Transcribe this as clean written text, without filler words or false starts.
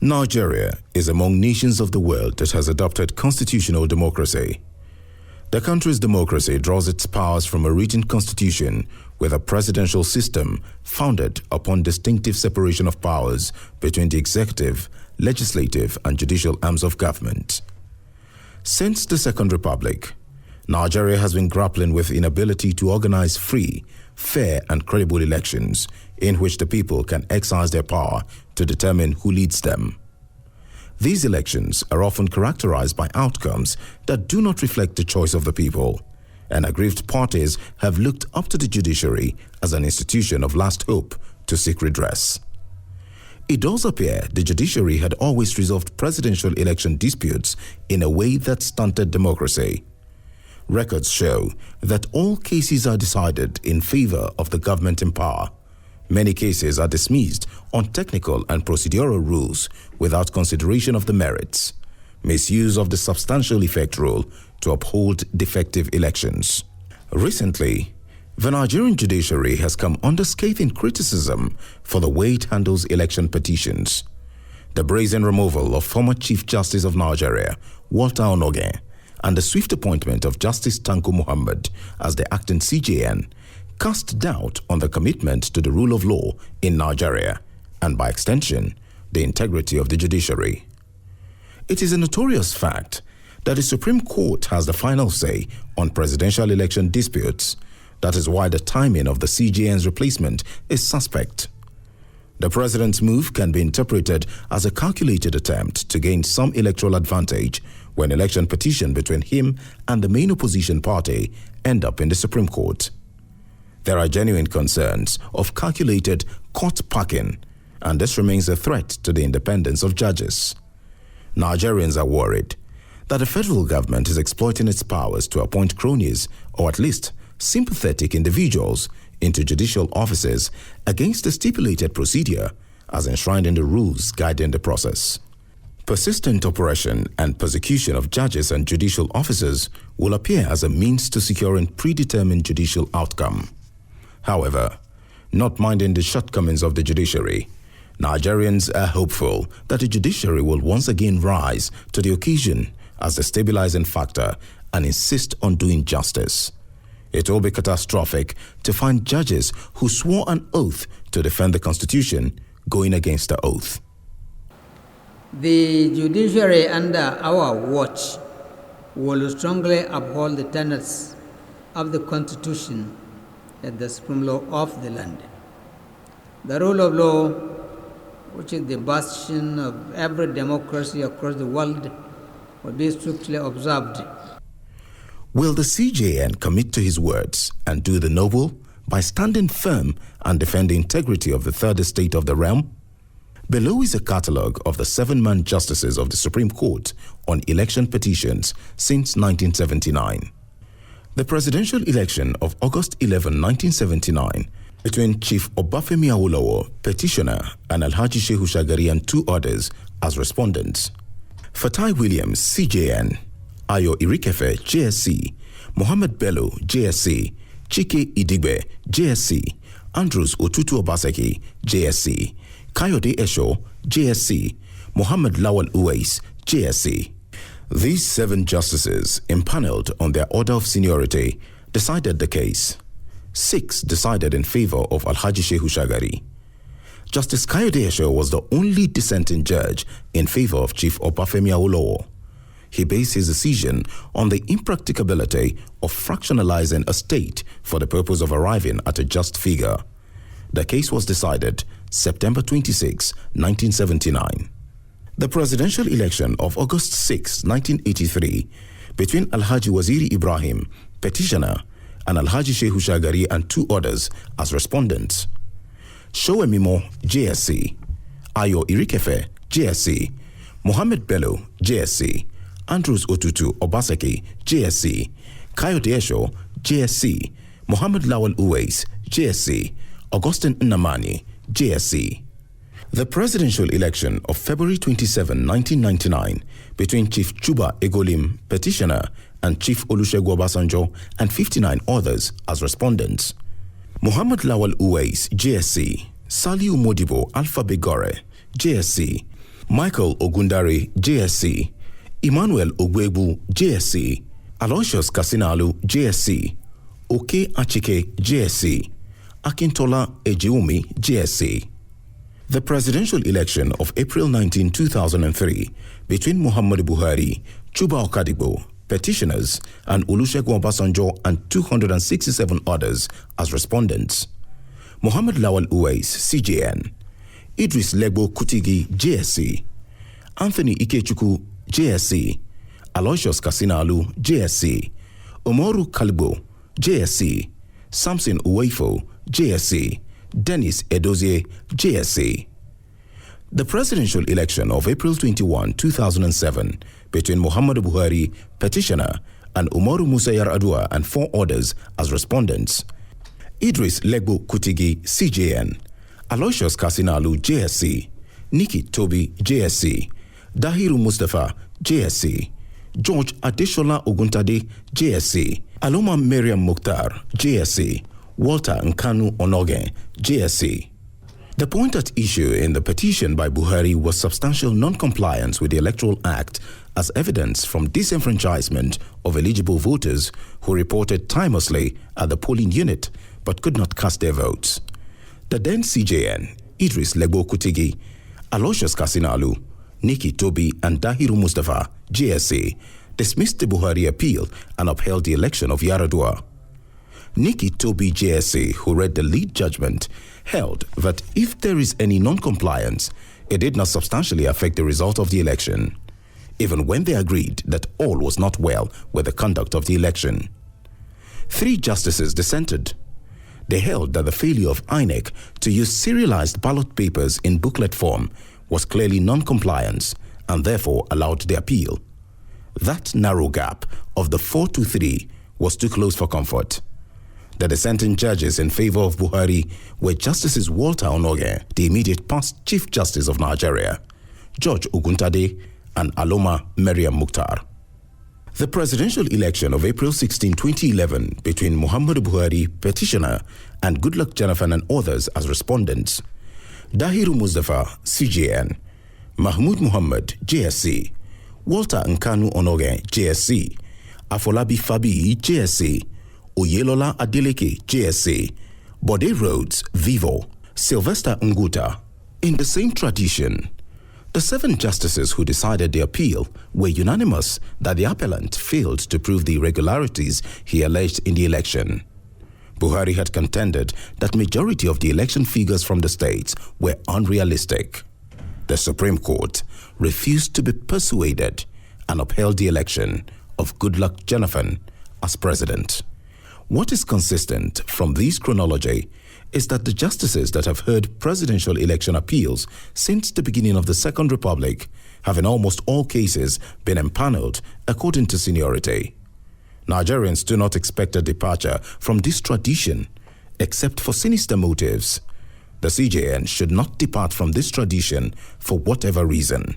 Nigeria is among nations of the world that has adopted constitutional democracy. The country's democracy draws its powers from a written constitution with a presidential system founded upon distinctive separation of powers between the executive, legislative, and judicial arms of government. Since the Second Republic, Nigeria has been grappling with inability to organize free, fair, and credible elections in which the people can exercise their power to determine who leads them. These elections are often characterized by outcomes that do not reflect the choice of the people, and aggrieved parties have looked up to the judiciary as an institution of last hope to seek redress. It does appear the judiciary had always resolved presidential election disputes in a way that stunted democracy. Records show that all cases are decided in favor of the government in power. Many cases are dismissed on technical and procedural rules without consideration of the merits. Misuse of the substantial effect rule to uphold defective elections. Recently, the Nigerian judiciary has come under scathing criticism for the way it handles election petitions. The brazen removal of former Chief Justice of Nigeria, Walter Onoge, and the swift appointment of Justice Tanko Muhammad as the acting CJN cast doubt on the commitment to the rule of law in Nigeria and, by extension, the integrity of the judiciary. It is a notorious fact that the Supreme Court has the final say on presidential election disputes. That is why the timing of the CJN's replacement is suspect. The president's move can be interpreted as a calculated attempt to gain some electoral advantage when election petitions between him and the main opposition party end up in the Supreme Court. There are genuine concerns of calculated court packing, and this remains a threat to the independence of judges. Nigerians are worried that the federal government is exploiting its powers to appoint cronies, or at least sympathetic individuals, into judicial offices against the stipulated procedure as enshrined in the rules guiding the process. Persistent oppression and persecution of judges and judicial officers will appear as a means to securing predetermined judicial outcome. However, not minding the shortcomings of the judiciary, Nigerians are hopeful that the judiciary will once again rise to the occasion as the stabilizing factor and insist on doing justice. It will be catastrophic to find judges who swore an oath to defend the Constitution going against the oath. The judiciary under our watch will strongly uphold the tenets of the Constitution as the supreme law of the land. The rule of law, which is the bastion of every democracy across the world, will be strictly observed. Will the CJN commit to his words and do the noble by standing firm and defend the integrity of the third estate of the realm? Below is a catalogue of the 7-man justices of the Supreme Court on election petitions since 1979. The presidential election of August 11, 1979, between Chief Obafemi Awolowo, petitioner, and Alhaji Shehu Shagari and 2 others as respondents. Fatai Williams, CJN, Ayo Irikefe, JSC, Mohammed Bello, JSC, Chike Idigbe, JSC, Andrews Otutu Obaseki, JSC, Kayode Esho, JSC, Mohammed Lawal Uwais, JSC. These 7 justices, impaneled on their order of seniority, decided the case. 6 decided in favor of Alhaji Shehu Shagari. Justice Kayode Esho was the only dissenting judge in favor of Chief Obafemi Awolowo. He based his decision on the impracticability of fractionalizing a state for the purpose of arriving at a just figure. The case was decided September 26, 1979. The presidential election of August 6, 1983, between Alhaji Waziri Ibrahim, petitioner, and Alhaji Shehu Shagari and 2 others as respondents. Showemimo, JSC, Ayo Irikefe, JSC, Mohammed Bello, JSC, Andrews Otutu Obaseki, JSC, Kayode Esho, JSC, Mohammed Lawal Uwais, JSC, Augustine Nnamani, JSC. The presidential election of February 27, 1999, between Chief Chuba Egolim, petitioner, and Chief Olusegun Obasanjo and 59 others as respondents. Mohammed Lawal Uwais, JSC, Saliu Modibo Alpha Begore, JSC, Michael Ogundare, JSC, Emmanuel Ogwebu, JSC, Aloysius Kasinalu, JSC, Oke Achike, JSC, Akintola Ejiumi, JSC. The presidential election of April 19, 2003 between Muhammadu Buhari, Chuba Okadigbo, petitioners, and Olusegun Obasanjo and 267 others as respondents. Muhammad Lawal Uwais, CJN, Idris Legbo Kutigi, JSC, Anthony Ikechukwu, JSC, Aloysius Kasinalu, JSC, Umoru Kalibo, JSC, Samson Uwaifo, JSC, Dennis Edozie, JSC. The presidential election of April 21, 2007 between Muhammadu Buhari, petitioner, and Umaru Musa Yar'Adua and 4 others as respondents. Idris Legbo Kutigi, CJN, Aloysius Kasinalu, JSC, Nikki Toby, JSC, Dahiru Mustafa, JSC, George Adeshola Oguntade, JSC, Aloma Mariam Mukhtar, JSC, Walter Nkanu Onoge, JSC. The point at issue in the petition by Buhari was substantial non-compliance with the Electoral Act as evidence from disenfranchisement of eligible voters who reported timelessly at the polling unit but could not cast their votes. The then CJN, Idris Legbo Kutigi, Aloysius Kasinalu, Nikki Toby and Dahiru Mustafa, JSC, dismissed the Buhari appeal and upheld the election of Yar'Adua. Nikki Toby, JSC, who read the lead judgment, held that if there is any non-compliance, it did not substantially affect the result of the election, even when they agreed that all was not well with the conduct of the election. 3 justices dissented. They held that the failure of INEC to use serialized ballot papers in booklet form was clearly non-compliance and therefore allowed the appeal. That narrow gap of the 4-3 was too close for comfort. The dissenting judges in favor of Buhari were Justices Walter Onoge, the immediate past Chief Justice of Nigeria, George Oguntade, and Aloma Mariam Mukhtar. The presidential election of April 16, 2011 between Muhammadu Buhari, petitioner, and Goodluck Jonathan and others as respondents, Dahiru Mustafa, CJN, Mahmoud Muhammad, JSC, Walter Nkanu Onoge, JSC, Afolabi Fabi, JSC, Oyelola Adeleke, JSC, Bode Rhodes, Vivo, Sylvester Nguta. In the same tradition, the 7 justices who decided the appeal were unanimous that the appellant failed to prove the irregularities he alleged in the election. Buhari had contended that majority of the election figures from the states were unrealistic. The Supreme Court refused to be persuaded and upheld the election of Goodluck Jonathan as president. What is consistent from this chronology is that the justices that have heard presidential election appeals since the beginning of the Second Republic have in almost all cases been empaneled according to seniority. Nigerians do not expect a departure from this tradition except for sinister motives. The CJN should not depart from this tradition for whatever reason.